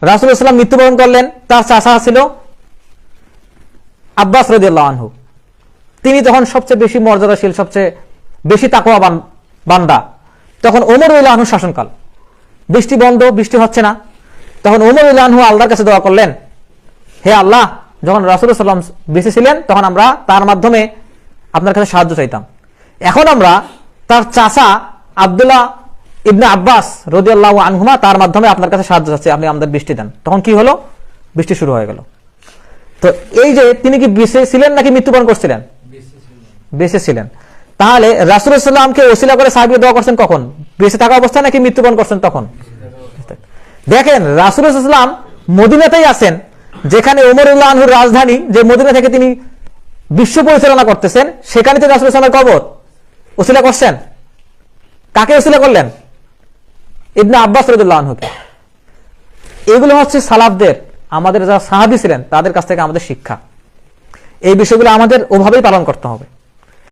রাসূলুল্লাহ সাল্লাল্লাহু আলাইহি ওয়াসাল্লাম মৃত্যুবরণ করলেন, তার চাচা ছিল আব্বাস রাদিয়াল্লাহু আনহু। তিনি তখন সবচেয়ে বেশি মর্যাদাশীল, সবচেয়ে বেশি তাকওয়াবান বান্দা। তখন ওমর রাদিয়াল্লাহু আনহু শাসনকাল, বৃষ্টি বন্ধ, বৃষ্টি হচ্ছে না। তখন ওমর রাদিয়াল্লাহু আনহু আল্লাহর কাছে দোয়া করলেন, হে আল্লাহ, যখন রাসূলুল্লাহ সাল্লাল্লাহু আলাইহি ওয়াসাল্লাম বেঁচে ছিলেন তখন আমরা তার মাধ্যমে আপনার কাছে সাহায্য চাইতাম। এখন আমরা তার চাচা আব্দুল্লাহ ইবনে আব্বাস রাদিয়াল্লাহু আনহুমা তার মাধ্যমে আপনার কাছে সাহায্য চাচ্ছি, আপনি আমাদের বৃষ্টি দেন। তখন কি হলো? বৃষ্টি শুরু হয়ে গেল। তো এই যে তিনি কি বেঁচে ছিলেন নাকি মৃত্যুবরণ করছিলেন? বেঁচে ছিলেন। তাহলে রাসূলুল্লাহ সাল্লাল্লাহু আলাইহি ওয়াসাল্লামকে ওসিলা করে সাহাবীরা দোয়া করছেন কখন? বেঁচে থাকা অবস্থায় নাকি মৃত্যুবরণ করছেন তখন? দেখেন রাসূলুল্লাহ সাল্লাল্লাহু আলাইহি ওয়াসাল্লাম মদিনাতেই আছেন, যেখানে ওমর রাদিয়াল্লাহু আনহুর রাজধানী, যে মদিনা থেকে তিনি বিশ্ব পরিচালনা করতেছেন, সেখানে তো রাসূলুল্লাহ সাল্লাল্লাহু আলাইহি ওয়াসাল্লামের কবর। ওসিলা করছেন কাকে? ওসিলা করলেন ইবনে আব্বাস রাদিয়াল্লাহু আনহুকে। এগুলো হচ্ছে সালাফদের, আমাদের যারা সাহাবী ছিলেন তাদের কাছ থেকে আমাদের শিক্ষা। এই বিষয়গুলো আমাদের ওভাবেই পালন করতে হবে।